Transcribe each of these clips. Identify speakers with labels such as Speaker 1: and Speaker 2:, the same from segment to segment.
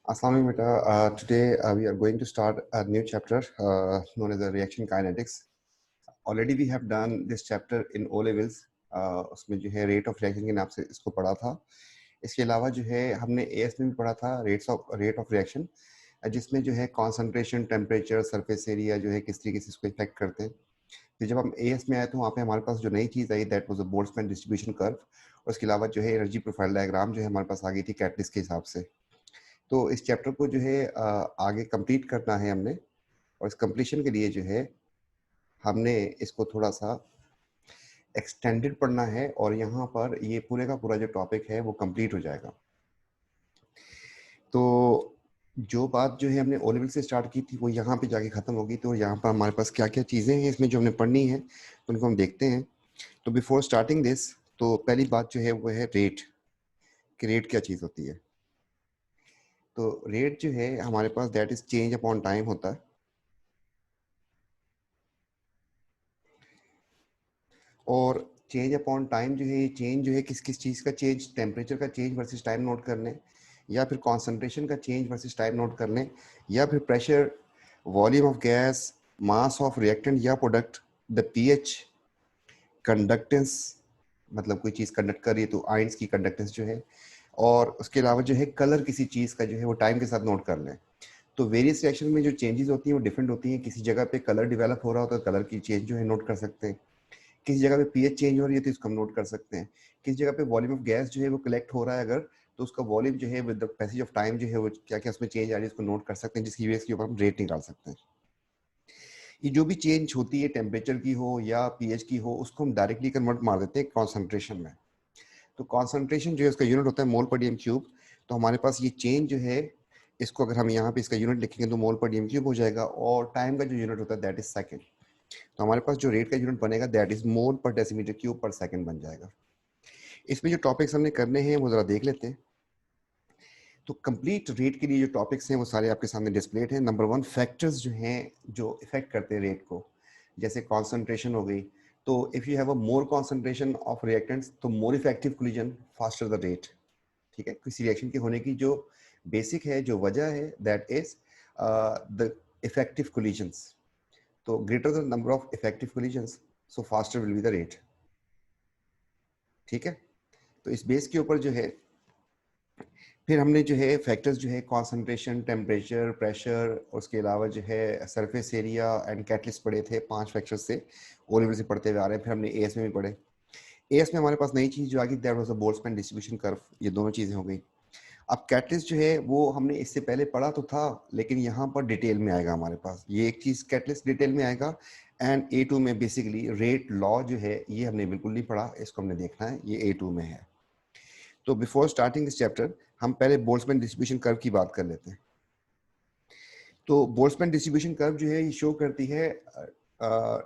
Speaker 1: Assalamu alaikum, beta. Today we are going to start a new chapter known as the reaction kinetics. Already we have done this chapter in O levels. उसमें जो है rate of reaction के नाम से इसको पढ़ा था. इसके अलावा जो है हमने एएस में भी पढ़ा था रेट ऑफ रिएक्शन, जिसमें जो है कॉन्सेंट्रेशन, टेम्परेचर, सरफेस एरिया जो है किस तरीके से इसको इफेक्ट करते हैं. फिर जब हम एएस में आए तो वहाँ पे हमारे पास जो नई चीज़ आई that was a Boltzmann distribution curve. और उसके अलावा जो है एनर्जी प्रोफाइल डायग्राम जो है हमारे पास आ गई थी कैटलिस्ट के हिसाब से. तो इस चैप्टर को जो है आगे कंप्लीट करना है हमने, और इस कंप्लीशन के लिए जो है हमने इसको थोड़ा सा एक्सटेंडेड पढ़ना है, और यहाँ पर ये पूरे का पूरा जो टॉपिक है वो कंप्लीट हो जाएगा. तो जो बात जो है हमने ओ लेवल से स्टार्ट की थी वो यहाँ पे जाके ख़त्म होगी. तो यहाँ पर हमारे पास क्या क्या चीज़ें हैं इसमें जो हमने पढ़नी है तो उनको हम देखते हैं. तो बिफोर स्टार्टिंग दिस, तो पहली बात जो है वो है रेट, कि रेट क्या चीज़ होती है. तो रेट जो है हमारे पास that is change upon time होता है. और चेंज अपॉन टाइम जो है, ये चेंज जो है किस किस चीज़ का चेंज, टेम्परेचर का चेंज वर्सेस टाइम नोट कर लें, या फिर कॉन्सेंट्रेशन का चेंज वर्सेस टाइम नोट कर लें, या फिर pressure, volume of gas, mass of reactant या प्रोडक्ट, द पीएच, कंडक्टेंस, मतलब कोई चीज़ कंडक्ट कर रही है तो आयंस की कंडक्टेंस जो है, और उसके अलावा जो है कलर किसी चीज़ का जो है वो टाइम के साथ नोट कर लें. तो वेरियस रिएक्शन में जो चेंजेस होती हैं वो डिफरेंट होती हैं. किसी जगह पे कलर डेवलप हो रहा होता है, कलर की चेंज जो है नोट कर सकते हैं. किसी जगह पे पीएच चेंज हो रही है तो इसको हम नोट कर सकते हैं. किसी जगह पे वॉल्यूम ऑफ गैस जो है वो कलेक्ट हो रहा है अगर, तो उसका वॉल्यूम जो है with the passage of time जो है वो क्या क्या उसमें चेंज आ रही है उसको नोट कर सकते हैं, जिसकी बेस के ऊपर हम रेट निकाल सकते हैं. ये जो भी चेंज होती है टेम्परेचर की हो या पीएच की हो, उसको हम डायरेक्टली कन्वर्ट मार देते हैं कॉन्सेंट्रेशन में. तो कॉन्सेंट्रेशन जो है उसका यूनिट होता है मोल पर डीएम क्यूब. तो हमारे पास ये चेंज जो है, इसको अगर हम यहाँ पे इसका यूनिट लिखेंगे तो मोल पर डीएम क्यूब हो जाएगा, और टाइम का जो यूनिट होता है दैट इज सेकंड. तो हमारे पास जो रेट का यूनिट बनेगा दैट इज मोल पर डेसीमीटर क्यूब पर सेकंड बन जाएगा. इसमें जो टॉपिक्स हमने करने हैं वो जरा देख लेते हैं. तो कंप्लीट रेट के लिए जो टॉपिक्स हैं वो सारे आपके सामने डिस्प्लेड हैं. नंबर 1, फैक्टर्स जो हैं जो इफेक्ट करते हैं रेट को, जैसे कॉन्सेंट्रेशन हो गई. तो if you have a more concentration of reactants तो more effective collision, faster the rate. ठीक है, किसी रिएक्शन के होने की जो बेसिक है, जो वजह है, that is the effective collisions. तो greater the number of effective collisions, so faster will be the rate. ठीक है, तो इस बेस के ऊपर जो है फिर हमने जो है फैक्टर्स जो है कॉन्सेंट्रेशन, टेम्परेचर, प्रेशर, उसके अलावा जो है सरफेस एरिया एंड कैटलिस्ट पढ़े थे. 5 फैक्टर्स से ओ लेवल से पढ़ते हुए आ रहे हैं. फिर हमने एएस में भी पढ़े. एएस में हमारे पास नई चीज़ जो आ गई that was a Boltzmann distribution curve. ये दोनों चीज़ें हो गई. अब कैटलिस्ट जो है वो हमने इससे पहले पढ़ा तो था, लेकिन यहाँ पर डिटेल में आएगा हमारे पास. ये एक चीज़ कैटलिस्ट डिटेल में आएगा. एंड A2 में बेसिकली रेट लॉ जो है ये हमने बिल्कुल नहीं पढ़ा, इसको हमने देखना है, ये A2 में है. तो बिफोर स्टार्टिंग दिस चैप्टर हम पहले बोल्ट्जमैन डिस्ट्रीब्यूशन कर्व की बात कर लेते हैं. तो बोल्ट्जमैन डिस्ट्रीब्यूशन कर्व जो है ये शो करती है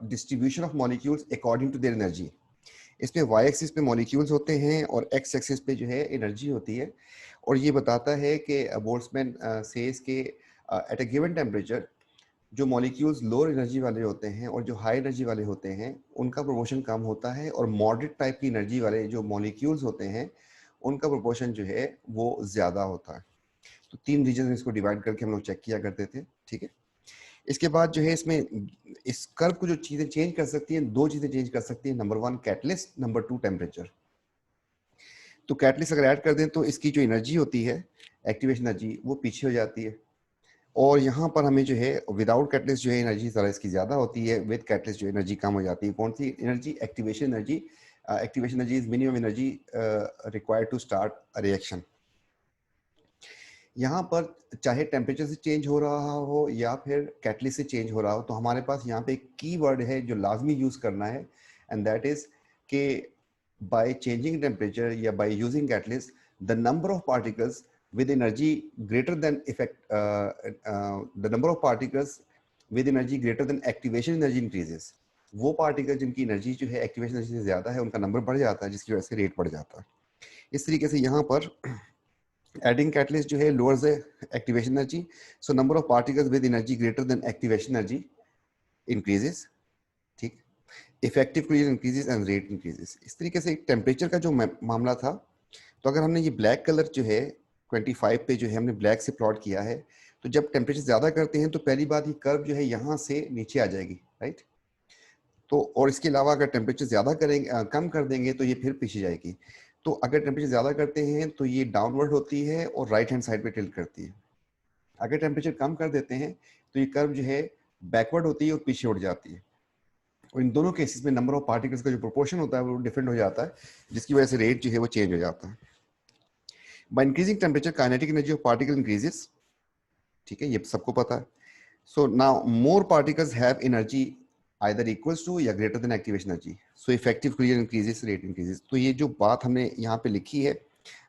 Speaker 1: distribution of molecules according to their energy. इसमें वाई एक्सिस पे मॉलिक्यूल्स होते हैं और एक्स एक्सिस पे जो है एनर्जी होती है. और ये बताता है कि बोल्ट्जमैन सेज के एट अ गिवन टेम्परेचर जो मॉलिक्यूल्स लोअर एनर्जी वाले होते हैं और जो हाई एनर्जी वाले होते हैं उनका प्रोपोर्शन कम होता है, और मॉडरेट टाइप की एनर्जी वाले जो मॉलिक्यूल्स होते हैं उनका प्रोपोर्शन जो है वो ज़्यादा होता है. तो 3 रीजन में इसको डिवाइड करके हम लोग चेक किया करते थे. ठीक है, इसके बाद जो है इसमें इस कर्व को जो चीज़ें चेंज कर सकती हैं, 2 चीज़ें चेंज कर सकती हैं. Number 1 catalyst, number 2 temperature. तो कैटलिस्ट अगर ऐड कर दें तो इसकी जो एनर्जी होती है, एक्टिवेशन एनर्जी, वो पीछे हो जाती है. और यहाँ पर हमें जो है विदाउट कैटलिस्ट जो है एनर्जी ज़रा इसकी ज़्यादा होती है, विद कैटलिस्ट जो एनर्जी कम हो जाती है. कौन सी energy? Activation energy. Activation energy is minimum energy required to start a reaction. यहाँ पर चाहे टेम्परेचर से चेंज हो रहा हो या फिर कैटलिस्ट से चेंज हो रहा हो, तो हमारे पास यहाँ पे एक की वर्ड है जो लाजमी यूज़ करना है, एंड दैट इज के बाय चेंजिंग टेम्परेचर या by using catalyst the number of particles with energy greater than the number of particles with energy greater than activation energy increases. वो पार्टिकल जिनकी energy जो है activation energy से ज्यादा है उनका नंबर बढ़ जाता है, जिसकी वजह से रेट बढ़ जाता है. इस तरीके से यहाँ पर एडिंग कैटलिस्ट जो है lowers the activation energy, so number of particles with energy greater than activation energy increases. ठीक, effective collision increases and rate increases. इस तरीके से टेम्परेचर का जो मामला था, तो अगर हमने ये ब्लैक कलर जो है 25 पे जो है हमने ब्लैक से प्लॉट किया है, तो जब टेम्परेचर ज़्यादा करते हैं तो पहली बात ये कर्व जो है यहाँ से नीचे आ जाएगी, राइट। तो और इसके अलावा अगर टेम्परेचर ज़्यादा करेंगे कम कर देंगे तो ये फिर पीछे जाएगी। तो अगर टेम्परेचर ज़्यादा करते हैं तो ये डाउनवर्ड होती है और राइट हैंड साइड पे टिल्ट करती है। अगर टेम्परेचर कम कर देते हैं तो ये कर्व जो है बैकवर्ड होती है और पीछे उठ जाती है। और इन दोनों केसेस में नंबर ऑफ पार्टिकल्स का जो प्रोपोर्शन होता है वो डिफरेंट हो जाता है, जिसकी वजह से रेट जो है वो चेंज हो जाता है। By increasing temperature kinetic energy of particle increases, ठीक है, ये सबको पता है। So now more particles have energy either equals to या greater than activation energy, so effective clear increases, rate increases. तो ये जो बात हमने यहाँ पे लिखी है,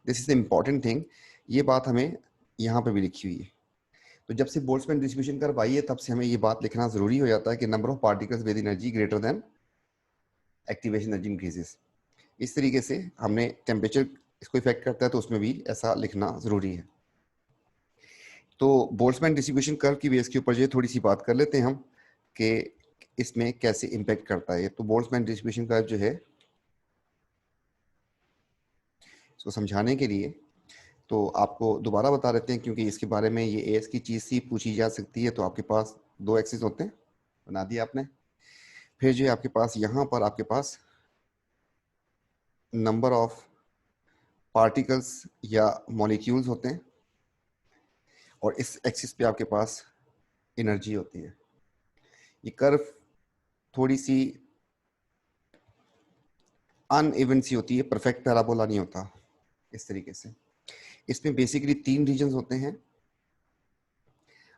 Speaker 1: this is the important thing, ये बात हमें यहाँ पे भी लिखी हुई है। तो जब से बोल्ट्जमैन डिस्ट्रीब्यूशन कर्व आई है तब से हमें ये बात लिखना जरूरी हो जाता है कि number of particles with energy greater than activation energy increases. इस तरीके से हमने टेम्परेचर इसको इफेक्ट करता है तो उसमें भी ऐसा लिखना जरूरी है। तो बोल्ट्जमैन डिस्ट्रीब्यूशन कर्व की बेस के ऊपर जो थोड़ी सी बात कर लेते हैं हम कि इसमें कैसे इम्पैक्ट करता है। तो बोल्ट्जमैन डिस्ट्रीब्यूशन कर्व जो है, इसको समझाने के लिए तो आपको दोबारा बता देते हैं, क्योंकि इसके बारे में ये एस की चीज़ सी पूछी जा सकती है। तो आपके पास दो एक्सिस होते हैं, बना दिया आपने। फिर जो है आपके पास यहाँ पर आपके पास नंबर ऑफ पार्टिकल्स या मॉलिक्यूल्स होते हैं और इस एक्सिस पे आपके पास एनर्जी होती है। ये कर्व थोड़ी सी अनइवन सी होती है, परफेक्ट पैराबोला नहीं होता इस तरीके से। इसमें बेसिकली 3 रीजन्स होते हैं।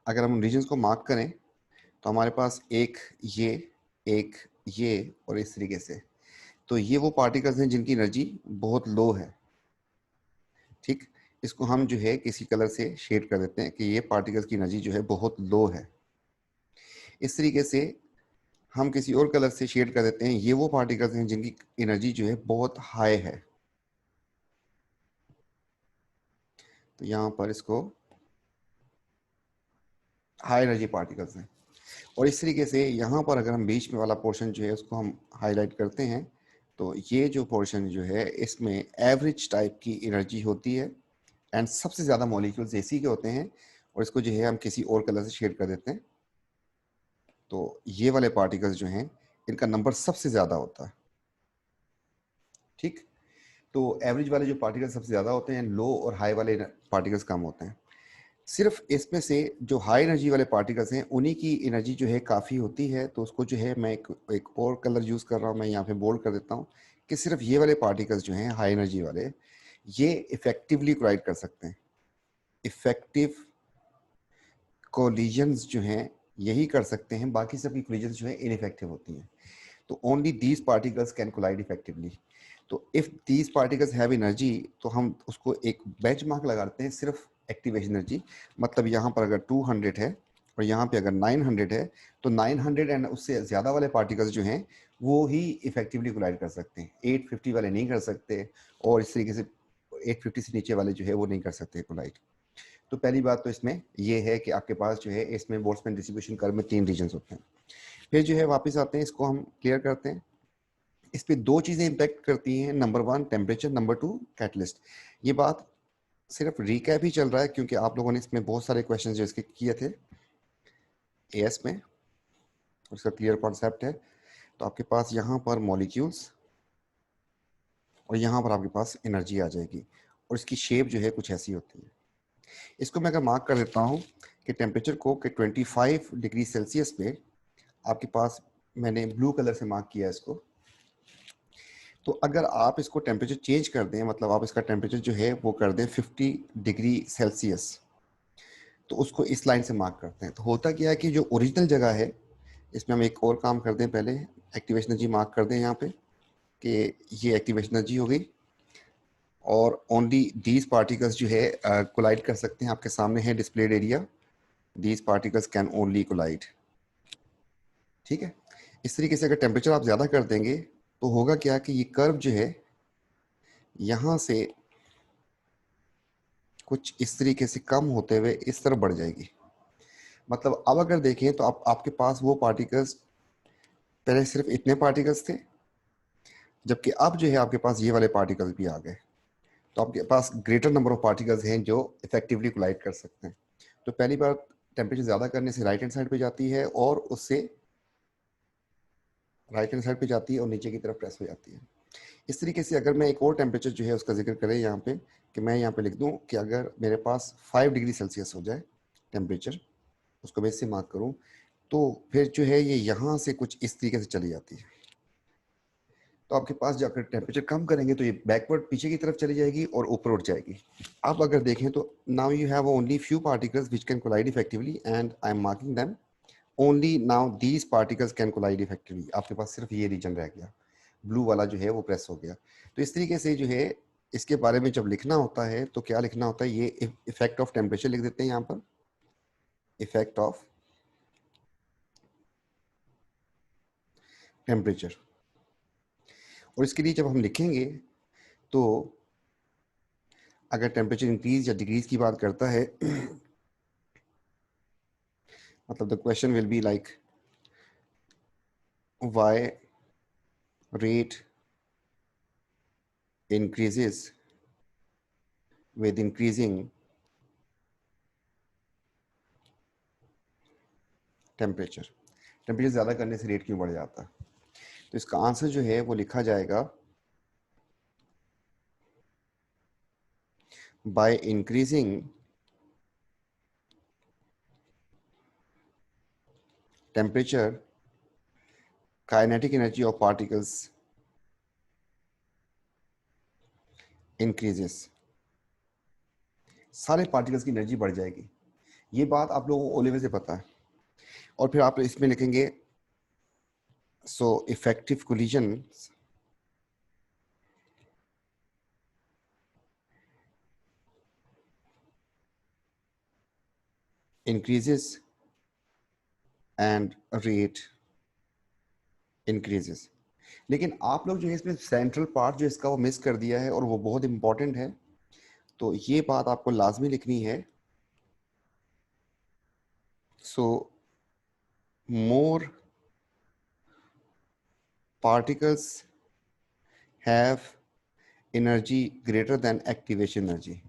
Speaker 1: अगर हम रीजन्स को मार्क करें तो हमारे पास एक ये और इस तरीके से। तो ये वो पार्टिकल्स हैं जिनकी एनर्जी बहुत लो है, ठीक। इसको हम जो है किसी कलर से शेड कर देते हैं कि ये पार्टिकल्स की एनर्जी जो है बहुत लो है। इस तरीके से हम किसी और कलर से शेड कर देते हैं, ये वो पार्टिकल्स हैं जिनकी एनर्जी जो है बहुत हाई है। तो यहाँ पर इसको हाई एनर्जी पार्टिकल्स हैं। और इस तरीके से यहाँ पर अगर हम बीच में वाला पोर्शन जो है उसको हम हाईलाइट करते हैं, तो ये जो पोर्शन जो है इसमें एवरेज टाइप की एनर्जी होती है एंड सबसे ज़्यादा मॉलिक्यूल्स एसी के होते हैं। और इसको जो है हम किसी और कलर से शेड कर देते हैं, तो ये वाले पार्टिकल्स जो हैं इनका नंबर सबसे ज़्यादा होता है, ठीक। तो एवरेज वाले जो पार्टिकल्स सबसे ज़्यादा होते हैं, लो और हाई वाले पार्टिकल्स कम होते हैं। सिर्फ इसमें से जो हाई एनर्जी वाले पार्टिकल्स हैं उन्हीं की एनर्जी जो है काफ़ी होती है। तो उसको जो है मैं एक और कलर यूज़ कर रहा हूँ, मैं यहाँ पे बोल्ड कर देता हूँ कि सिर्फ ये वाले पार्टिकल्स जो हैं हाई एनर्जी वाले, ये इफेक्टिवली कोलाइड कर सकते हैं। इफेक्टिव कोलिजन्स जो हैं यही कर सकते हैं, बाकी सबकी कोलिजन्स जो है इनइफेक्टिव होती हैं। तो only these particles can collide effectively. तो if these particles have energy तो हम उसको एक बेंचमार्क लगाते हैं सिर्फ एक्टिवेशन एनर्जी। मतलब यहाँ पर अगर 200 है और यहाँ पे अगर 900 है, तो 900 एंड उससे ज़्यादा वाले पार्टिकल्स जो हैं वो ही इफेक्टिवली कोलाइड कर सकते हैं, 850 वाले नहीं कर सकते। और इस तरीके से 850 से नीचे वाले जो है वो नहीं कर सकते कोलाइड। तो पहली बात तो इसमें ये है कि आपके पास जो है इसमें बोल्ट्जमैन डिस्ट्रीब्यूशन कर्व में 3 रीजन्स होते हैं। फिर जो है वापस आते हैं, इसको हम क्लियर करते हैं। इस पे 2 चीज़ें इम्पैक्ट करती हैं, नंबर 1 टेम्परेचर, नंबर 2 कैटलिस्ट। ये बात सिर्फ रिकैप ही चल रहा है क्योंकि आप लोगों ने इसमें बहुत सारे क्वेश्चन जो इसके किए थे एएस में, उसका क्लियर कॉन्सेप्ट है। तो आपके पास यहाँ पर मॉलिक्यूल्स और यहाँ पर आपके पास एनर्जी आ जाएगी और इसकी शेप जो है कुछ ऐसी होती है। इसको मैं अगर मार्क कर देता हूँ कि टेम्परेचर को कि 25 डिग्री सेल्सियस पे आपके पास, मैंने ब्लू कलर से मार्क किया इसको। तो अगर आप इसको टेम्परेचर चेंज कर दें, मतलब आप इसका टेम्परेचर जो है वो कर दें 50 डिग्री सेल्सियस, तो उसको इस लाइन से मार्क करते हैं। तो होता क्या है कि जो ओरिजिनल जगह है, इसमें हम एक और काम कर दें, पहले एक्टिवेशन एनर्जी मार्क कर दें यहाँ पे कि ये एक्टिवेशन एनर्जी हो गई। और ओनली दीज पार्टिकल्स जो है कोलाइड कर सकते हैं। आपके सामने है displayed area, these particles can only collide, ठीक है। इस तरीके से अगर टेम्परेचर आप ज़्यादा कर देंगे तो होगा क्या कि ये कर्व जो है यहाँ से कुछ इस तरीके से कम होते हुए इस तरफ बढ़ जाएगी। मतलब अब अगर देखें तो आपके पास वो पार्टिकल्स, पहले सिर्फ इतने पार्टिकल्स थे, जबकि अब जो है आपके पास ये वाले पार्टिकल्स भी आ गए। तो आपके पास ग्रेटर नंबर ऑफ पार्टिकल्स हैं जो इफेक्टिवली कोलाइड कर सकते हैं। तो पहली बार टेम्परेचर ज़्यादा करने से राइट हैंड साइड पे जाती है और उससे राइट हैंड साइड पे जाती है और नीचे की तरफ प्रेस हो जाती है। इस तरीके से अगर मैं एक और टेम्परेचर जो है उसका जिक्र करें यहाँ पे, कि मैं यहाँ पे लिख दूँ कि अगर मेरे पास 5 डिग्री सेल्सियस हो जाए टेम्परेचर, उसको मैं इससे मार्क करूँ, तो फिर जो है ये यहाँ से कुछ इस तरीके से चली जाती है। तो आपके पास जाकर टेम्परेचर कम करेंगे तो ये बैकवर्ड पीछे की तरफ चली जाएगी और ऊपर उठ जाएगी। आप अगर देखें तो now you have only few particles which can collide effectively and I am marking them only now these particles can collide effectively. आपके पास सिर्फ ये रीजन रह गया, ब्लू वाला जो है वो प्रेस हो गया। तो इस तरीके से जो है इसके बारे में जब लिखना होता है तो क्या लिखना होता है, ये इफेक्ट ऑफ टेम्परेचर लिख देते हैं यहाँ पर, इफेक्ट ऑफ टेम्परेचर। और इसके लिए जब हम लिखेंगे तो अगर टेम्परेचर इंक्रीज या डिक्रीज की बात करता है मतलब the question will be like why rate increases with increasing temperature. Temperature ज़्यादा करने से रेट क्यों बढ़ जाता है? तो इसका आंसर जो है वो लिखा जाएगा bye increasing temperature kinetic energy of particles increases. सारे पार्टिकल्स की एनर्जी बढ़ जाएगी। ये बात आप लोगों को ओ लेवल से पता है। और फिर आप इसमें लिखेंगे so effective collision increases and rate increases। लेकिन आप लोग जो है इसमें सेंट्रल पार्ट जो इसका वो मिस कर दिया है और वो बहुत इंपॉर्टेंट है। तो ये बात आपको लाजमी लिखनी है। So more particles have energy greater than activation energy.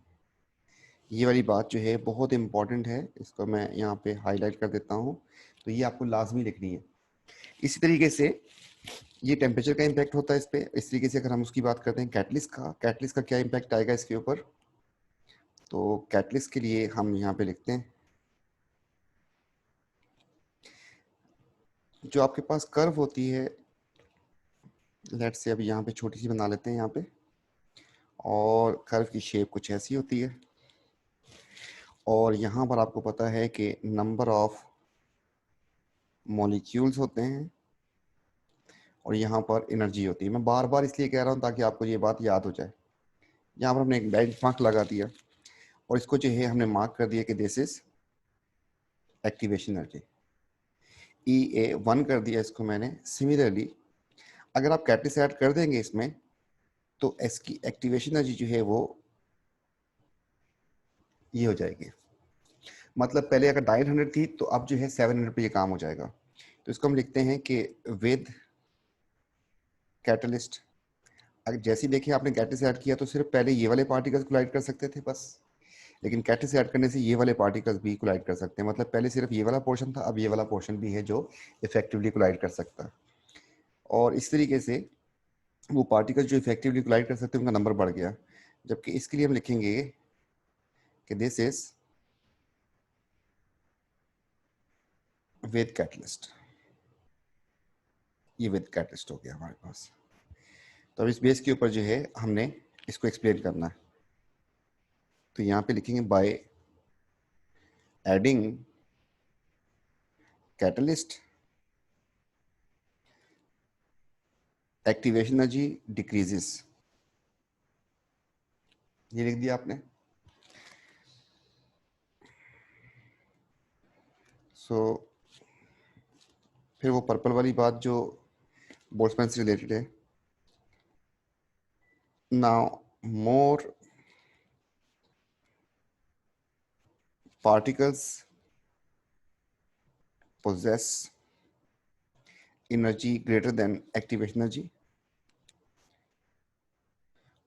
Speaker 1: ये वाली बात जो है बहुत इंपॉर्टेंट है, इसको मैं यहाँ पे हाईलाइट कर देता हूँ। तो ये आपको लाजमी लिखनी है। इसी तरीके से ये टेम्परेचर का इम्पैक्ट होता है इस पे। इस तरीके से अगर हम उसकी बात करते हैं कैटलिस्ट का क्या इम्पैक्ट आएगा इसके ऊपर, तो कैटलिस्ट के लिए हम यहाँ पे लिखते हैं जो आपके पास कर्व होती है, लेट्स से अभी यहाँ पे छोटी सी बना लेते हैं यहाँ पे, और कर्व की शेप कुछ ऐसी होती है। और यहाँ पर आपको पता है कि नंबर ऑफ मॉलिक्यूल्स होते हैं और यहाँ पर एनर्जी होती है। मैं बार बार इसलिए कह रहा हूँ ताकि आपको ये बात याद हो जाए। यहाँ पर हमने एक बेंच मार्क लगा दिया और इसको जो है हमने मार्क कर दिया कि this is activation energy, EA1 कर दिया इसको मैंने। सिमिलरली अगर आप कैटलिस्ट ऐड कर देंगे इसमें तो इसकी एक्टिवेशन एनर्जी जो है वो ये हो जाएगी। मतलब पहले अगर 900 थी तो अब जो है 700 पे ये काम हो जाएगा। तो इसको हम लिखते हैं कि विद कैटलिस्ट, अगर जैसे ही देखिए आपने कैटलिस्ट ऐड किया तो सिर्फ पहले ये वाले पार्टिकल्स कोलाइड कर सकते थे बस, लेकिन कैटलिस्ट ऐड करने से ये वाले पार्टिकल्स भी कोलाइड कर सकते हैं। मतलब पहले सिर्फ ये वाला पोर्शन था, अब ये वाला पोर्शन भी है जो इफेक्टिवली कोलाइड कर सकता है। और इस तरीके से वो पार्टिकल्स जो इफेक्टिवली कोलाइड कर सकते हैं उनका नंबर बढ़ गया। जबकि इसके लिए हम लिखेंगे कि दिस इज विद कैटलिस्ट। ये विद कैटलिस्ट हो गया हमारे पास। तो अब इस बेस के ऊपर जो है हमने इसको एक्सप्लेन करना है। तो यहाँ पे लिखेंगे by adding catalyst activation energy decreases. ये लिख दिया आपने। सो फिर वो पर्पल वाली बात जो बोल्ट्जमैन से रिलेटेड है। Now more particles possess energy greater than activation energy.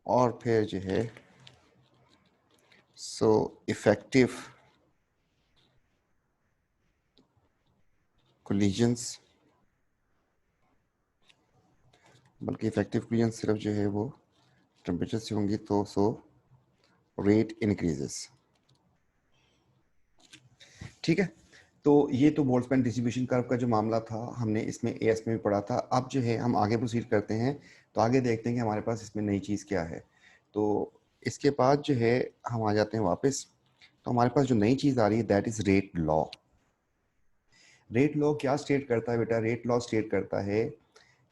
Speaker 1: और फिर जो है सो इफेक्टिव कोलिजन्स, बल्कि इफेक्टिव कोलिजन सिर्फ जो है वो टेम्परेचर से होंगी, तो सो रेट इंक्रीजेस। ठीक है, तो ये तो बोल्ट्जमैन डिस्ट्रीब्यूशन कर्व का जो मामला था, हमने इसमें एएस में भी पढ़ा था। अब जो है हम आगे प्रोसीड करते हैं, तो आगे देखते हैं कि हमारे पास इसमें नई चीज़ क्या है। तो इसके बाद जो है हम आ जाते हैं वापस, तो हमारे पास जो नई चीज़ आ रही है that is rate law. Rate law क्या स्टेट करता है बेटा? रेट लॉ स्टेट करता है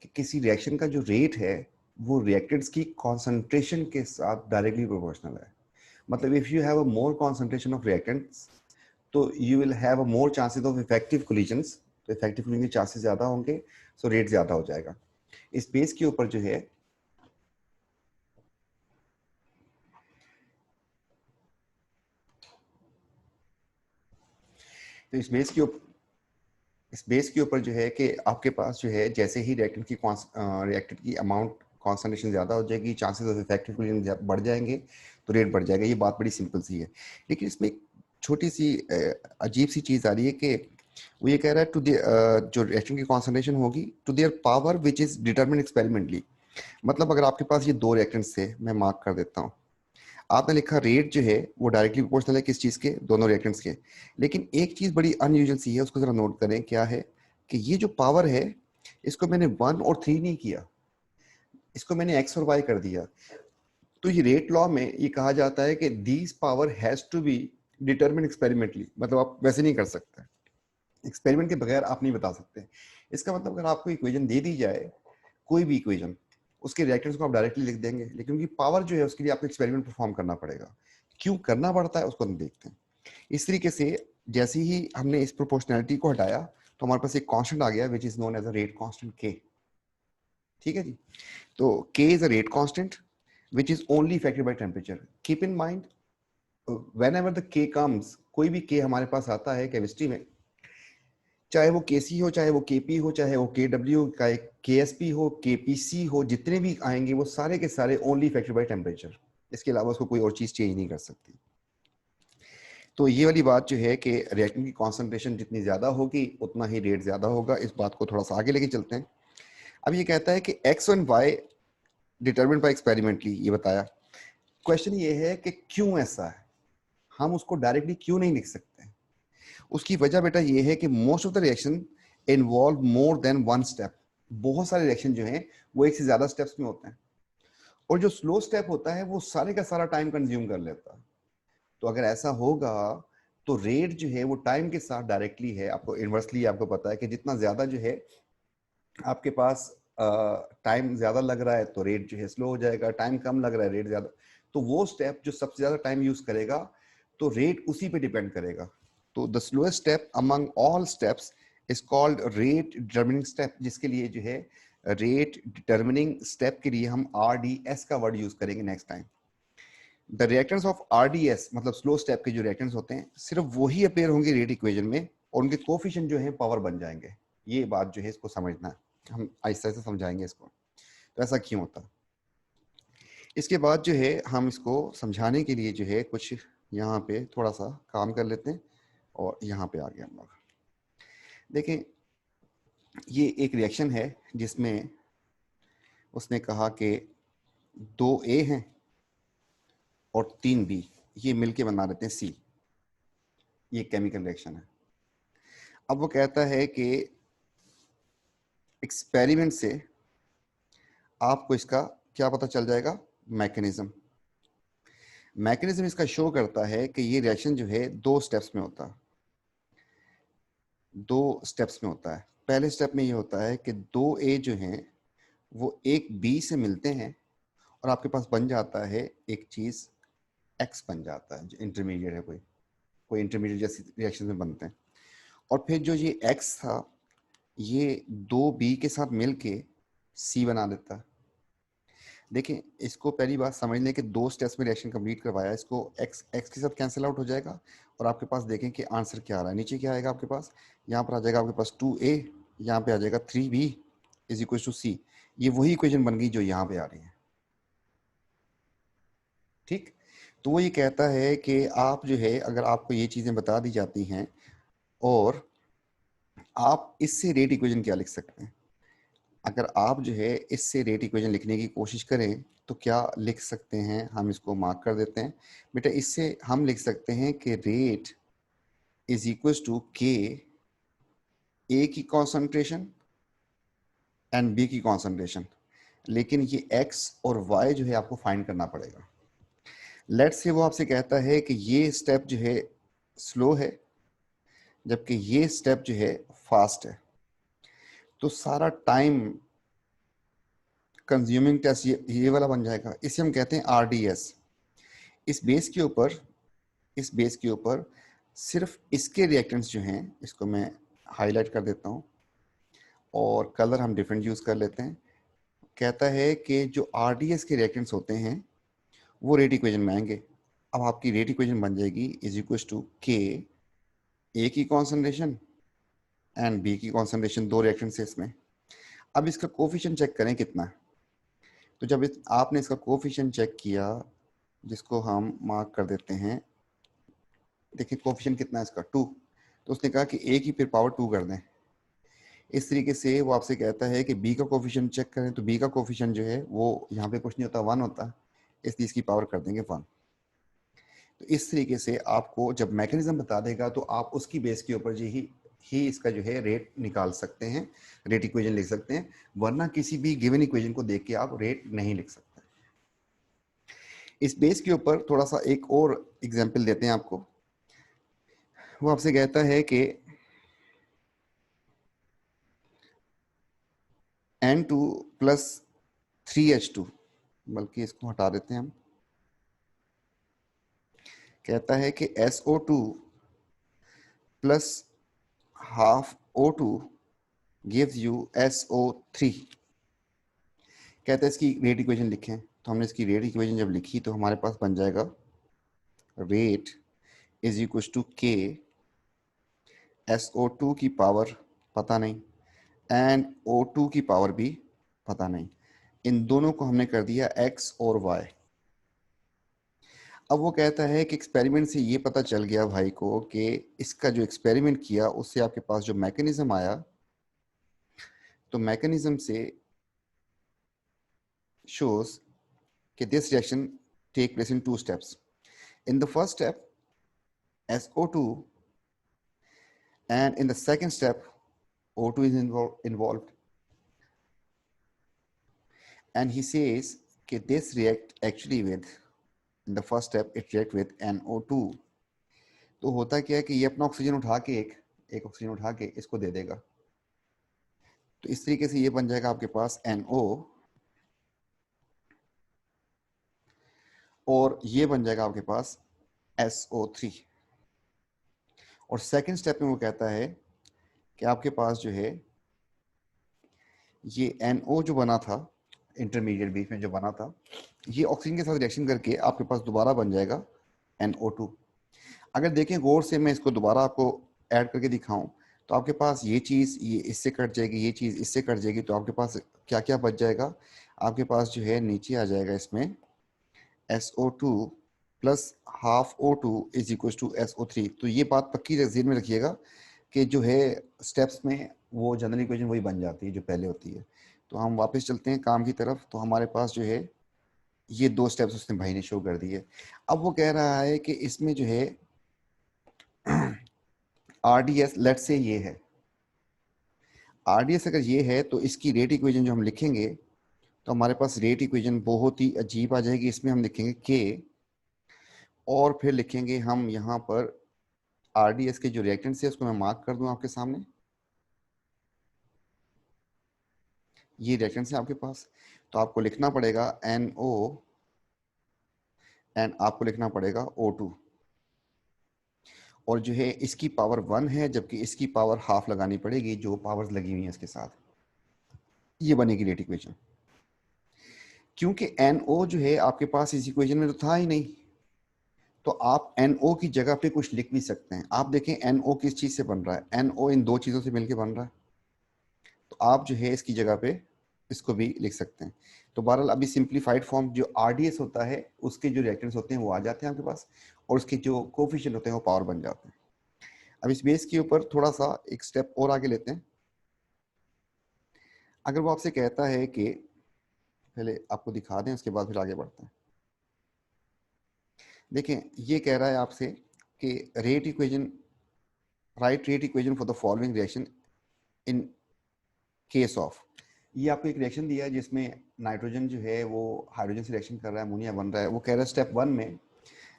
Speaker 1: कि किसी रिएक्शन का जो रेट है वो रिएक्टेंट्स की कॉन्सेंट्रेशन के साथ डायरेक्टली प्रोपोर्शनल है। मतलब if you have a more concentration of reactants, तो you will have a more chances of effective collisions, तो इफेक्टिव कोलिजन के चांसेस ज्यादा होंगे, सो रेट ज्यादा हो जाएगा। इस बेस के ऊपर जो है तो इस बेस के ऊपर जो है कि आपके पास जो है जैसे ही रिएक्टेंट की अमाउंट कॉन्सेंट्रेशन ज्यादा हो जाएगी, चांसेस ऑफ इफेक्टिव कोलिजन बढ़ जाएंगे, तो रेट बढ़ जाएगा। ये बात बड़ी सिंपल सी है, लेकिन इसमें एक छोटी सी अजीब सी चीज आ रही है कि वो ये कह रहा है टू जो रिएक्टेंट की कॉन्सेंट्रेशन होगी to their power which is determined experimentally. मतलब अगर आपके पास ये दो रिएक्टेंट्स थे, मैं मार्क कर देता हूँ, आपने लिखा रेट जो है वो डायरेक्टली प्रोपोर्शनल है किस चीज के? दोनों रिएक्टेंट्स के। लेकिन एक चीज बड़ी अनयूजुअल सी है, उसको जरा नोट करें, क्या है कि ये जो पावर है इसको मैंने 1 और 3 नहीं किया, इसको मैंने x और y कर दिया। तो ये रेट लॉ में ये कहा जाता है कि these power has to be determine experimentally, मतलब आप वैसे नहीं कर सकते, एक्सपेरिमेंट के बगैर आप नहीं बता सकते। इसका मतलब अगर आपको इक्वेशन दे दी जाए, कोई भी इक्वेशन, उसके रिएक्टेंट्स को आप डायरेक्टली लिख देंगे, लेकिन उनकी पावर जो है उसके लिए आपको एक्सपेरिमेंट परफॉर्म करना पड़ेगा। क्यों करना पड़ता है उसको हम देखते हैं। इस तरीके से जैसे ही हमने इस प्रोपोर्शनैलिटी को हटाया, तो हमारे पास एक कांस्टेंट आ गया which is known as a rate constant K. ठीक है जी, तो K is a rate constant which is only affected by temperature. Keep in mind whenever the k comes, कोई भी k हमारे पास आता है केमिस्ट्री में, चाहे वो केसी हो, चाहे वो केपी हो, चाहे वो केडब्ल्यू का केएसपी हो, केपीसी हो, जितने भी आएंगे वो सारे के सारे ओनली इफेक्टेड बाय टेम्परेचर। इसके अलावा उसको कोई और चीज चेंज नहीं कर सकती। तो ये वाली बात जो है कि रिएक्टेंट की कॉन्सेंट्रेशन जितनी ज्यादा होगी उतना ही रेट ज्यादा होगा। इस बात को थोड़ा सा आगे लेके चलते हैं। अब ये कहता है कि X and Y determined by experimentally, ये बताया। क्वेश्चन ये है कि क्यों ऐसा है, हम उसको डायरेक्टली क्यों नहीं लिख सकते? उसकी वजह बेटा ये है कि most of the reaction involve more than one step. बहुत सारे रिएक्शन जो हैं वो एक से ज्यादा स्टेप्स में होते हैं, और जो स्लो स्टेप होता है वो सारे का सारा टाइम कंज्यूम कर लेता है। तो अगर ऐसा होगा तो रेट जो है वो टाइम के साथ डायरेक्टली है, आपको इनवर्सली आपको पता है कि जितना ज्यादा जो है आपके पास टाइम ज्यादा लग रहा है तो रेट जो है स्लो हो जाएगा, टाइम कम लग रहा है रेट ज्यादा, तो वो स्टेप जो सबसे ज्यादा टाइम यूज करेगा तो रेट उसी पे डिपेंड करेगा। तो the slowest step among all steps is called rate determining step, जिसके लिए जो है रेट डिटर्मिनिंग स्टेप के लिए हम RDS का वर्ड यूज करेंगे next time. The reactants of RDS मतलब स्लो स्टेप के जो रिएक्टेंट्स होते हैं सिर्फ वही अपेयर होंगे रेट इक्वेशन में, और उनके कोफिशिएंट जो है पावर बन जाएंगे। ये बात जो है इसको समझना है, हम आहिस्ता आहिस्ता समझाएंगे इसको। तो ऐसा क्यों होता है, इसके बाद जो है हम इसको समझाने के लिए जो है कुछ यहाँ पे थोड़ा सा काम कर लेते हैं, और यहाँ पे आ गए हम लोग। देखें, ये एक रिएक्शन है जिसमें उसने कहा कि 2A हैं और 3B, ये मिलके बना देते हैं C। ये केमिकल रिएक्शन है। अब वो कहता है कि एक्सपेरिमेंट से आपको इसका क्या पता चल जाएगा? मैकेनिज्म। मैकेनिज्म इसका शो करता है कि ये रिएक्शन जो है 2 स्टेप्स में होता है। 2 स्टेप्स में होता है। पहले स्टेप में ये होता है कि 2A जो हैं वो एक B से मिलते हैं, और आपके पास बन जाता है एक चीज X बन जाता है, जो इंटरमीडिएट है, कोई कोई इंटरमीडिएट जैसी रिएक्शन में बनते हैं। और फिर जो ये X था ये 2B के साथ मिलके C बना देता है। देखें, इसको पहली बात समझ लें कि 2 स्टेप्स में रिएक्शन कंप्लीट करवाया, इसको x के साथ कैंसिल आउट हो जाएगा, और आपके पास देखें कि आंसर क्या आ रहा है। नीचे क्या आएगा आपके पास? यहाँ पर आ जाएगा आपके पास 2A, यहाँ पे आ जाएगा 3B is equal to C। ये वही इक्वेशन बन गई जो यहाँ पे आ रही है। ठीक, तो वो ये कहता है कि आप जो है, अगर आपको ये चीज़ें बता दी जाती हैं और आप इससे रेट इक्वेशन क्या लिख सकते हैं, अगर आप जो है इससे रेट इक्वेशन लिखने की कोशिश करें तो क्या लिख सकते हैं, हम इसको मार्क कर देते हैं। बेटा इससे हम लिख सकते हैं कि रेट इज इक्वल टू के, ए की कॉन्सेंट्रेशन एंड बी की कॉन्सेंट्रेशन, लेकिन ये एक्स और वाई जो है आपको फाइंड करना पड़ेगा। लेट से वो आपसे कहता है कि ये स्टेप जो है स्लो है जबकि ये स्टेप जो है फास्ट है, तो सारा टाइम कंज्यूमिंग टेस्ट ये वाला बन जाएगा। इसे हम कहते हैं आरडीएस। इस बेस के ऊपर इस बेस के ऊपर सिर्फ इसके रिएक्टेंट्स जो हैं, इसको मैं हाईलाइट कर देता हूँ और कलर हम डिफरेंट यूज कर लेते हैं। कहता है कि जो आरडीएस के रिएक्टेंट्स होते हैं वो रेट इक्वेशन में आएंगे। अब आपकी रेट इक्वेशन बन जाएगी इज इक्वल टू के, ए की कॉन्सेंट्रेशन एंड बी की कॉन्सेंट्रेशन, दो रिएक्टेंट्स है इसमें। अब इसका कोफिशिएंट चेक करें कितना है। तो जब आपने इसका कोफिशिएंट चेक किया, जिसको हम मार्क कर देते हैं, देखिए कोफिशिएंट कितना है इसका, 2। तो उसने कहा कि ए की फिर पावर 2 कर दें। इस तरीके से वो आपसे कहता है कि बी का कोफिशिएंट चेक करें, तो बी का कोफिशिएंट जो है वो यहाँ पे कुछ नहीं होता, 1 होता, इसलिए इसकी पावर कर देंगे 1। तो इस तरीके से आपको जब मैकेनिज्म बता देगा तो आप उसकी बेस के ऊपर ही इसका जो है रेट निकाल सकते हैं, रेट इक्वेशन लिख सकते हैं, वरना किसी भी गिवन इक्वेशन को देख के आप रेट नहीं लिख सकते। इस बेस के ऊपर थोड़ा सा एक और एग्जांपल देते हैं आपको। वो आपसे कहता है कि N2 प्लस 3H2, बल्कि इसको हटा देते हैं हम। कहता है कि SO2 plus half O2 gives you SO3। कहता है इसकी रेट इक्वेशन लिखें, तो हमने इसकी रेट इक्वेशन जब लिखी तो हमारे पास बन जाएगा रेट इज इक्वल टू के, SO2 की पावर पता नहीं एंड O2 की पावर भी पता नहीं, इन दोनों को हमने कर दिया x और y। अब वो कहता है कि एक्सपेरिमेंट से ये पता चल गया भाई को कि इसका जो एक्सपेरिमेंट किया उससे आपके पास जो मैकेनिज्म आया, तो मैकेनिज्म से shows that this reaction take place in 2 steps. In the first step, SO2, and in the second step, O2 is involved. And he says that this react actually with, in the first step, it react with NO2. तो होता क्या है कि ये अपना oxygen उठा के एक ऑक्सीजन उठा के इसको दे देगा, तो इस तरीके से ये बन जाएगा आपके पास NO, और ये बन जाएगा आपके पास SO3। और सेकंड स्टेप में वो कहता है कि आपके पास जो है ये NO जो बना था इंटरमीडिएट बीच में जो बना था, ये ऑक्सीजन के साथ रिएक्शन करके आपके पास दोबारा बन जाएगा NO2। अगर देखें गौर से, मैं इसको दोबारा आपको ऐड करके दिखाऊं, तो आपके पास ये चीज़ ये इससे कट जाएगी, ये चीज़ इससे कट जाएगी, तो आपके पास क्या क्या बच जाएगा, आपके पास जो है नीचे आ जाएगा इसमें SO2 plus half O2 is equal to SO3। तो ये बात पक्की ज़हन में रखिएगा कि जो है स्टेप्स में वो जनरल इक्वेशन वही बन जाती है जो पहले होती है। तो हम वापस चलते हैं काम की तरफ। तो हमारे पास जो है ये 2 स्टेप्स उसने भाई ने शो कर दिए। अब वो कह रहा है कि इसमें जो है RDS लेट से ये है, RDS अगर ये है तो इसकी रेट इक्वेशन जो हम लिखेंगे, तो हमारे पास रेट इक्वेशन बहुत ही अजीब आ जाएगी। इसमें हम लिखेंगे K और फिर लिखेंगे हम यहाँ पर RDS के जो रिएक्टेंट्स है उसको मैं मार्क कर दूं आपके सामने, ये रिएक्टेंट्स है आपके पास। तो आपको लिखना पड़ेगा NO एंड आपको लिखना पड़ेगा O2, और जो है इसकी पावर 1 है जबकि इसकी पावर हाफ लगानी पड़ेगी जो पावर्स लगी हुई हैं इसके साथ, ये बनेगी रेट इक्वेशन। क्योंकि NO जो है आपके पास इस इक्वेशन में तो था ही नहीं, तो आप NO की जगह पे कुछ लिख भी सकते हैं। आप देखें NO किस चीज से बन रहा है, NO इन 2 चीजों से मिलकर बन रहा है, तो आप जो है इसकी जगह पे इसको भी लिख सकते हैं। तो बहरहाल अभी सिंप्लीफाइड फॉर्म जो आरडीएस होता है उसके जो रिएक्टेंट्स होते हैं वो आ जाते हैं आपके पास, और उसके जो कोफिशिएंट होते हैं वो पावर बन जाते हैं। अब इस बेस के ऊपर थोड़ा सा एक स्टेप और आगे लेते हैं। अगर वो आपसे कहता है कि पहले आपको दिखा दें उसके बाद फिर आगे बढ़ते हैं। देखें ये कह रहा है आपसे कि rate equation, right rate equation for the following reaction in case of, ये आपको एक रिएक्शन दिया है जिसमें नाइट्रोजन जो है वो हाइड्रोजन से रिएक्शन कर रहा है, अमोनिया बन रहा है। वो कह रहा है स्टेप 1 में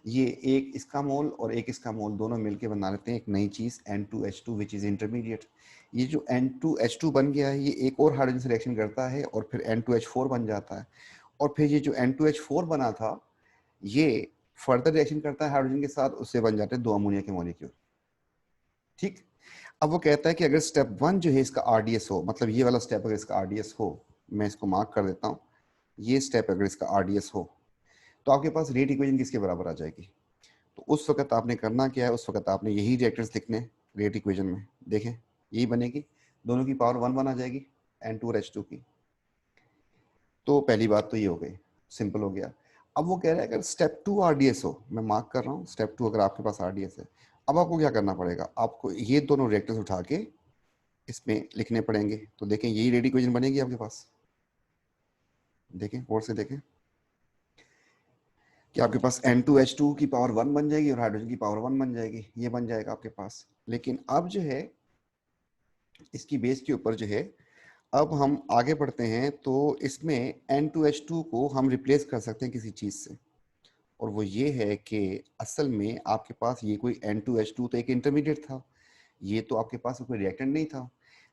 Speaker 1: ये एक इसका मोल और एक इसका मोल दोनों मिलके बना लेते हैं एक नई चीज N2H2 विच इज इंटरमीडिएट। ये जो N2H2 बन गया है ये एक और हाइड्रोजन से रिएक्शन करता है और फिर N2H4 बन जाता है, और फिर ये जो N2H4 बना था ये फर्दर रिएक्शन करता है हाइड्रोजन के साथ, उससे बन जाते हैं दो अमोनिया के मॉलिक्यूल। ठीक। अब वो कहता है कि अगर स्टेप 1 जो है इसका आरडीएस हो, मतलब ये वाला स्टेप अगर इसका आरडीएस हो, मैं इसको मार्क कर देता हूँ, ये स्टेप अगर इसका आरडीएस हो तो आपके पास रेट इक्वेशन किसके बराबर आ जाएगी। तो उस वक्त आपने करना क्या है, उस वक्त आपने यही रिएक्टेंट्स लिखने रेट इक्वेशन में। देखें यही बनेगी, दोनों की पावर 1 1 आ जाएगी N2 और H2 की। तो पहली बात तो ये हो गई, सिंपल हो गया। अब वो कह रहा है अगर स्टेप 2 आरडीएस हो, मैं मार्क कर रहा हूँ स्टेप 2 अगर आपके पास आरडीएस है, अब आपको क्या करना पड़ेगा, आपको ये दोनों रिएक्टेंट्स उठा के इसमें लिखने पड़ेंगे। तो देखें यही रेट इक्वेशन बनेगी आपके पास। देखें और से देखें कि आपके पास N2H2 की पावर 1 बन जाएगी और हाइड्रोजन की पावर 1 बन जाएगी, ये बन जाएगा आपके पास। लेकिन अब जो है इसकी बेस के ऊपर जो है अब हम आगे बढ़ते हैं, तो इसमें N2H2 को हम रिप्लेस कर सकते हैं किसी चीज से, और वो ये है कि असल में आपके पास ये कोई N2H2 तो एक इंटरमीडिएट था, ये तो आपके पास कोई रिएक्टेंट नहीं था।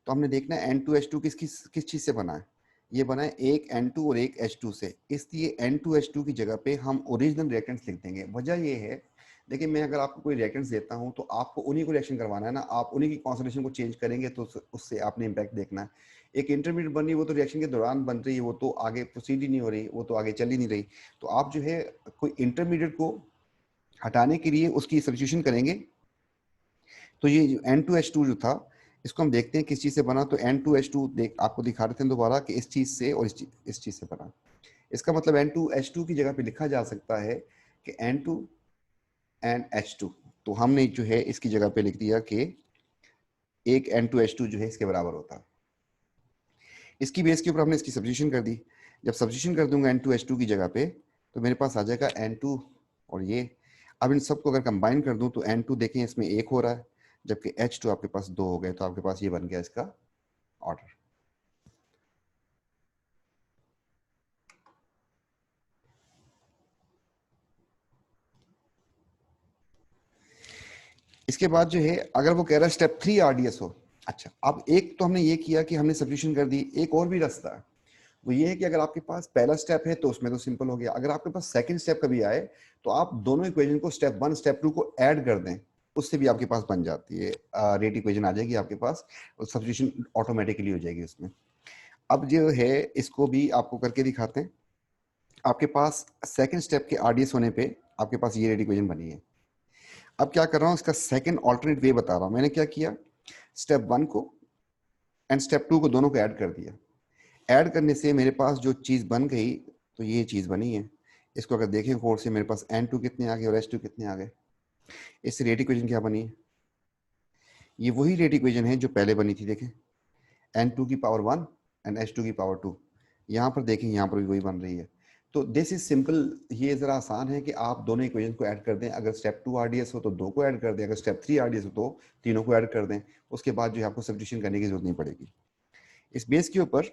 Speaker 1: तो हमने देखना है N2H2 किस चीज से बना है। ये बना है एक N2 और एक H2 से, इसलिए N2H2 की जगह पे हम ओरिजिनल रिएक्टेंट्स लिख देंगे। वजह ये है, देखिए मैं अगर आपको कोई रिएक्टेंट्स देता हूं तो आपको उन्हीं को रिएक्शन करवाना है ना, आप उन्हीं की कॉन्सेंट्रेशन को चेंज करेंगे तो उससे आपने इम्पैक्ट देखना है। एक इंटरमीडिएट बन रही है वो तो रिएक्शन के दौरान बन रही है, वो तो आगे प्रोसीड ही नहीं हो रही, वो तो आगे चल ही नहीं रही। तो आप जो है कोई इंटरमीडिएट को हटाने के लिए उसकी सब्स्टिट्यूशन करेंगे। तो ये N2H2 जो था इसको हम देखते हैं किस चीज से बना। तो N2H2 आपको दिखा रहे थे दोबारा कि इस चीज से और इस चीज से बना। इसका मतलब N2H2 की जगह पे लिखा जा सकता है कि N2 एंड H2। तो हमने जो है इसकी जगह पे लिख दिया कि एक N2H2 जो है इसके बराबर होता है। इसकी बेस के ऊपर हमने इसकी सब्स्टिट्यूशन कर दी। जब सब्स्टिट्यूशन कर दूंगा N2H2 की जगह पे तो मेरे पास आ जाएगा N2 और ये। अब इन सबको अगर कंबाइन कर दूं तो N2 देखें इसमें 1 हो रहा है, जबकि H2 आपके पास 2 हो गए। तो आपके पास ये बन गया इसका ऑर्डर। इसके बाद जो है अगर वो कह रहा है स्टेप 3 आरडीएस हो, अच्छा अब एक तो हमने ये किया कि हमने सब्स्टिट्यूशन कर दी, एक और भी रास्ता है। वो ये है कि अगर आपके पास पहला स्टेप है तो उसमें तो सिंपल हो गया, अगर आपके पास सेकंड स्टेप कभी आए तो आप दोनों इक्वेशन को स्टेप 1 स्टेप 2 को ऐड कर दें, उससे भी आपके पास बन जाती है रेट इक्वेशन आ जाएगी आपके पास, और सब्स्टिट्यूशन ऑटोमेटिकली हो जाएगी उसमें। अब जो है इसको भी आपको करके दिखाते हैं। आपके पास सेकंड स्टेप के आरडीएस होने पे आपके पास ये रेट इक्वेशन बनी है। अब क्या कर रहा हूं, इसका सेकंड ऑल्टरनेट वे बता रहा हूं। मैंने क्या किया, स्टेप 1 को एंड स्टेप 2 को दोनों को ऐड कर दिया। ऐड करने से मेरे पास जो चीज बन गई तो ये चीज बनी है। इसको अगर देखें गौर से, मेरे पास N2 कितने आ गए और H2 कितने आ गए। इससे रेट इक्वेशन क्या बनी है, ये वही रेट इक्वेशन है जो पहले बनी थी। देखें N2 की पावर 1 एंड H2 की पावर 2, यहाँ पर देखें यहाँ पर भी वही बन रही है। तो दिस इज सिंपल, ये जरा आसान है कि आप दोनों इक्वेशन को ऐड कर दें। अगर स्टेप 2 आरडीएस हो तो 2 को ऐड कर दें, अगर स्टेप 3 आरडीएस हो तो तीनों को ऐड कर दें। उसके बाद जो है आपको सब्स्टिट्यूशन करने की जरूरत नहीं पड़ेगी। इस बेस के ऊपर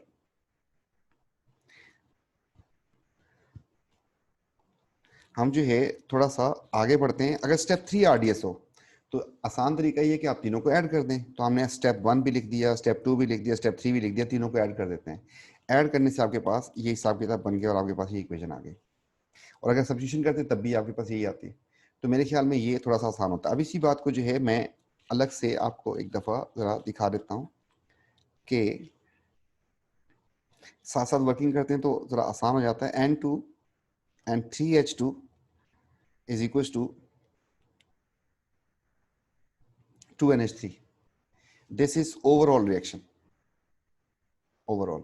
Speaker 1: हम जो है थोड़ा सा आगे बढ़ते हैं। अगर स्टेप 3 आरडीएस हो तो आसान तरीका ये है कि आप तीनों को ऐड कर दें। तो हमने स्टेप 1 भी लिख दिया, स्टेप 2 भी लिख दिया, स्टेप 3 भी लिख दिया, तीनों को ऐड कर देते हैं। ऐड करने से आपके पास ये हिसाब किताब बन गया और आपके पास ये इक्वेशन आ गई। और अगर सब्स्टिट्यूशन करते तब भी आपके पास यही आती है। तो मेरे ख्याल में ये थोड़ा सा आसान होता है। अब इसी बात को जो है मैं अलग से आपको एक दफ़ा ज़रा दिखा देता हूँ कि साथ साथ वर्किंग करते हैं तो ज़रा आसान हो जाता है। N2 and 3H2 is equal to 2NH3। This is overall reaction, overall.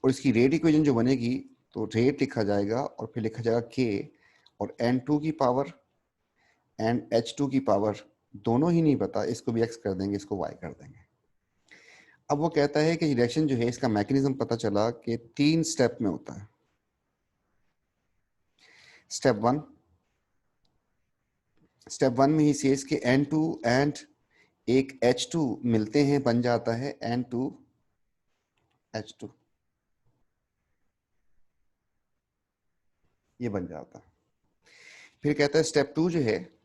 Speaker 1: और इसकी रेट इक्वेशन जो बनेगी तो रेट लिखा जाएगा और फिर लिखा जाएगा के, और N2 की पावर एंड H2 की पावर दोनों ही नहीं पता, इसको भी x कर देंगे, इसको y कर देंगे। अब वो कहता है कि रिएक्शन जो है इसका मैकेनिज्म पता चला कि 3 स्टेप में होता है। स्टेप वन में ही सेज के N2 एंड एक H2 मिलते हैं, बन जाता है N2H2, ये बन जाता है। फिर कहता है स्टेप 2 जो है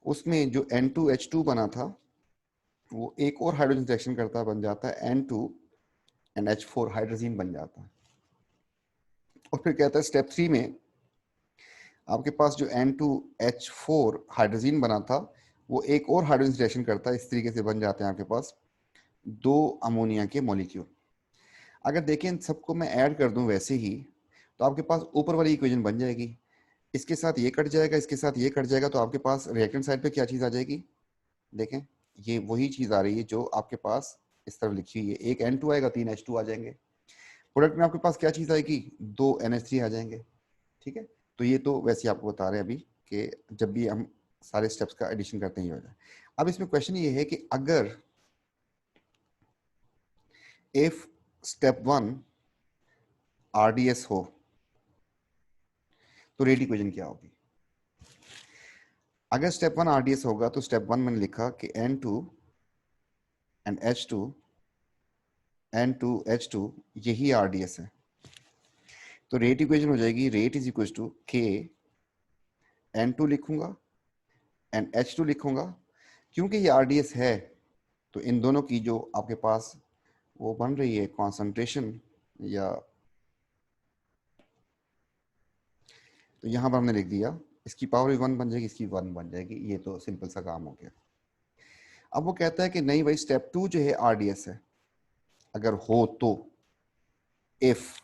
Speaker 1: उसमें जो N2H2 बना था वो एक और हाइड्रोजन रिएक्शन करता है, बन जाता है N2 एंड H4, हाइड्रोजीन बन जाता है। और फिर कहता है स्टेप 3 में आपके पास जो N2H4 हाइड्रोजीन बना था वो एक और हाइड्रोजन रिएक्शन करता है, इस तरीके से बन जाते हैं आपके पास 2 अमोनिया के मॉलिक्यूल। अगर देखें इन सबको मैं ऐड कर दूं वैसे ही, तो आपके पास ऊपर वाली इक्वेशन बन जाएगी, इसके साथ ये कट जाएगा, इसके साथ ये कट जाएगा, तो आपके पास रिएक्टेंट साइड पे क्या चीज आ जाएगी, देखें ये वही चीज आ रही है जो आपके पास इस तरफ लिखी हुई है। एक N2 आएगा, 3 H2 आ जाएंगे। प्रोडक्ट में आपके पास क्या चीज आएगी, 2 NH3 आ जाएंगे। ठीक है, तो ये तो वैसे ही आपको बता रहे हैं अभी कि जब भी हम सारे स्टेप्स का एडिशन करते हैं ये हो जाए। अब इसमें क्वेश्चन ये है कि अगर इफ स्टेप 1 RDS हो तो रेट इक्वेशन क्या होगी। अगर स्टेप 1 RDS होगा तो स्टेप 1 मैंने लिखा कि N2 एंड H2 N2H2 यही RDS है, तो रेट इक्वेशन हो जाएगी rate is equal to K N2 लिखूंगा एंड H2 लिखूंगा। क्योंकि ये RDS है तो इन दोनों की जो आपके पास वो बन रही है कॉन्सेंट्रेशन, या तो यहां पर हमने लिख दिया इसकी पावर भी 1 बन जाएगी, इसकी 1 बन जाएगी, ये तो सिंपल सा काम हो गया। अब वो कहता है कि नहीं भाई स्टेप 2 जो है RDS है, अगर हो तो, इफ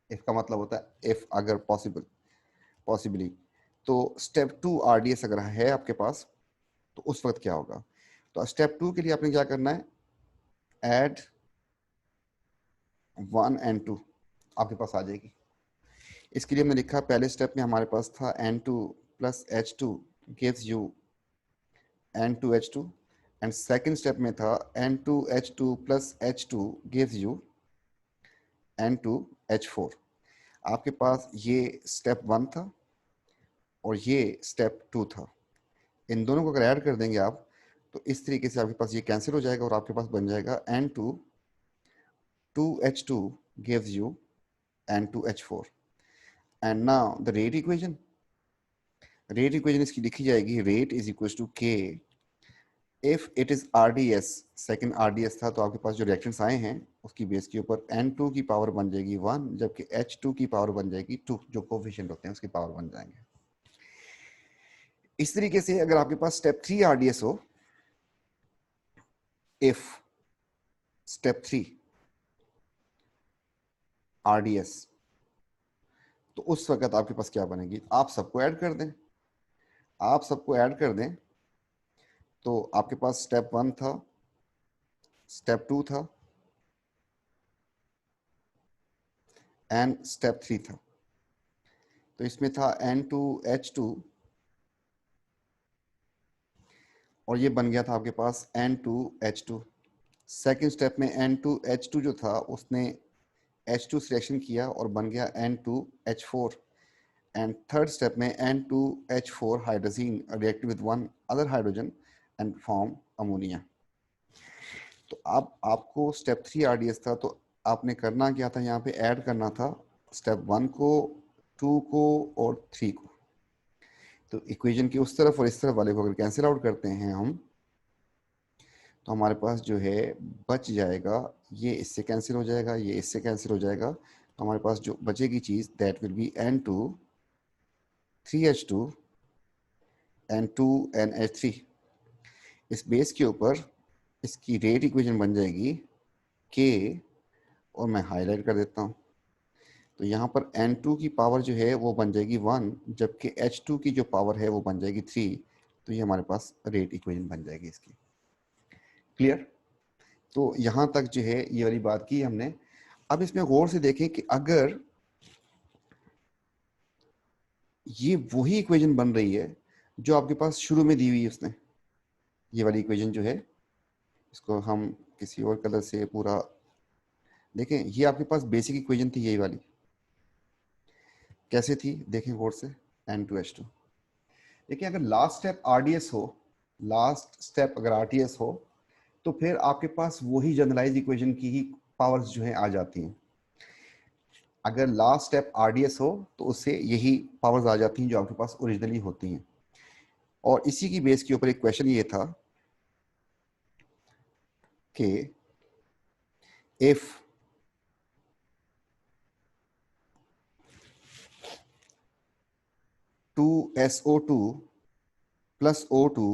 Speaker 1: का मतलब होता है इफ, अगर पॉसिबली, तो स्टेप 2 RDS अगर है आपके पास तो उस वक्त क्या होगा। तो स्टेप 2 के लिए आपने क्या करना है, ऐड 1 एंड 2 आपके पास आ जाएगी। इसके लिए हमने लिखा पहले स्टेप में हमारे पास था N2 plus H2 gives you N2H2, and second step में था N2H2 plus H2 gives you N2H4। आपके पास ये स्टेप 1 था और ये स्टेप 2 था, इन दोनों को अगर ऐड कर देंगे आप तो इस तरीके से आपके पास ये कैंसिल हो जाएगा और आपके पास बन जाएगा N2 2H2 gives you N2H4। And now the rate equation, rate equation इसकी लिखी जाएगी rate is equal to K if it is RDS, second RDS था तो आपके पास जो रिएक्शंस आए हैं उसकी बेस के ऊपर N2 की पावर बन जाएगी 1, जबकि H2 की पावर बन जाएगी 2, जो कोफिशिएंट होते हैं उसकी पावर बन जाएंगे। इस तरीके से अगर आपके पास स्टेप 3 RDS हो, इफ स्टेप 3 RDS, तो उस वक्त आपके पास क्या बनेगी, आप सबको ऐड कर दें, आप सबको ऐड कर दें तो आपके पास स्टेप 1 था, स्टेप 2 था एंड स्टेप 3 था। तो इसमें था N2H2 और ये बन गया था आपके पास N2H2। सेकेंड स्टेप में N2H2 जो था उसने H2 सिलेक्शन किया और बन गया N2H4, एंड थर्ड स्टेप में N2H4 hydrazine react with one other hydrogen and form ammonia. तो अब आपको स्टेप 3 RDS था तो आपने करना क्या था, यहाँ पे ऐड करना था स्टेप 1 को, 2 को और 3 को। तो इक्वेशन की उस तरफ और इस तरफ वाले को अगर कैंसिल आउट करते हैं हम तो हमारे पास जो है बच जाएगा, ये इससे कैंसिल हो जाएगा, ये इससे कैंसिल हो जाएगा, तो हमारे पास जो बचेगी चीज that will be N2 3H2 N2 NH3। इस बेस के ऊपर इसकी रेट इक्वेशन बन जाएगी K, और मैं हाईलाइट कर देता हूँ, तो यहाँ पर N2 की पावर जो है वो बन जाएगी 1, जबकि H2 की जो पावर है वो बन जाएगी 3। तो ये हमारे पास रेट इक्वेशन बन जाएगी इसकी। क्लियर। तो यहाँ तक जो है ये वाली बात की हमने। अब इसमें गौर से देखें कि अगर ये वही इक्वेशन बन रही है जो आपके पास शुरू में दी हुई है उसने, ये वाली इक्वेशन जो है, इसको हम किसी और कलर से पूरा देखें, ये आपके पास बेसिक इक्वेशन थी यही वाली, कैसे थी देखें गौर से, N2H2। देखिए अगर लास्ट स्टेप RDS हो, लास्ट स्टेप अगर RTS हो, तो फिर आपके पास वही जनरलाइज इक्वेशन की ही पावर्स जो है आ जाती हैं। अगर लास्ट स्टेप RDS हो तो उससे यही पावर्स आ जाती हैं जो आपके पास ओरिजिनली होती हैं। और इसी की बेस के ऊपर एक क्वेश्चन ये था कि if two SO2 plus O2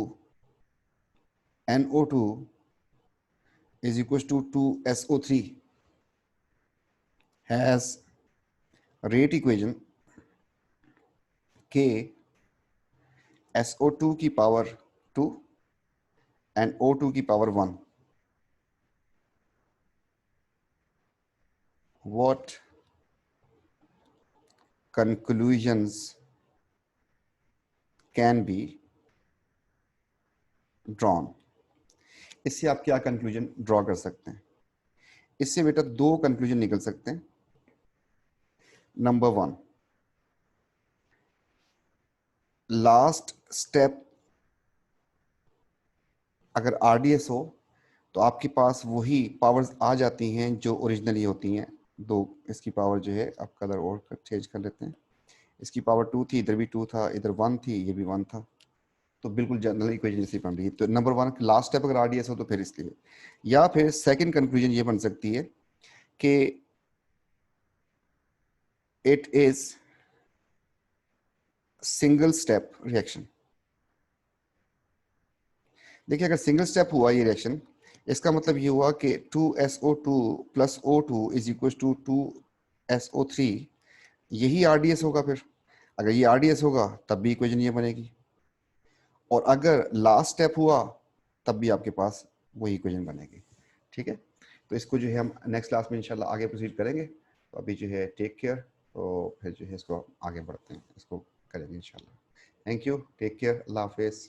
Speaker 1: NO2 is equals to 2SO3 has rate equation K SO2 की पावर 2 and O2 की power 1, what conclusions can be drawn। इससे आप क्या कंक्लूजन ड्रॉ कर सकते हैं? इससे बेटा दो कंक्लूजन निकल सकते हैं। नंबर 1, लास्ट स्टेप अगर RDS हो तो आपके पास वही पावर्स आ जाती हैं जो ओरिजिनली होती हैं। दो, इसकी पावर जो है आप कलर और चेंज कर लेते हैं, इसकी पावर 2 थी, इधर भी 2 था, इधर 1 थी, ये भी 1 था, तो बिल्कुल जनरल इक्वेशन जैसी बन रही है। तो नंबर 1 लास्ट स्टेप अगर RDS हो तो फिर इसलिए। या फिर सेकंड कंक्लूजन ये बन सकती है कि it is single step reaction. देखिए अगर सिंगल स्टेप हुआ ये रिएक्शन, इसका मतलब ये हुआ कि 2SO2 plus O2 is equal to 2SO3, यही RDS होगा। फिर अगर ये RDS होगा तब भी इक्वेशन ये बनेगी, और अगर लास्ट स्टेप हुआ तब भी आपके पास वही इक्वेशन बनेगी। ठीक है, तो इसको जो है हम नेक्स्ट क्लास में इंशाल्लाह आगे प्रोसीड करेंगे। तो अभी जो है टेक केयर, तो फिर जो है इसको आगे बढ़ते हैं, इसको करेंगे इंशाल्लाह। थैंक यू, टेक केयर, अल्लाह हाफिज़।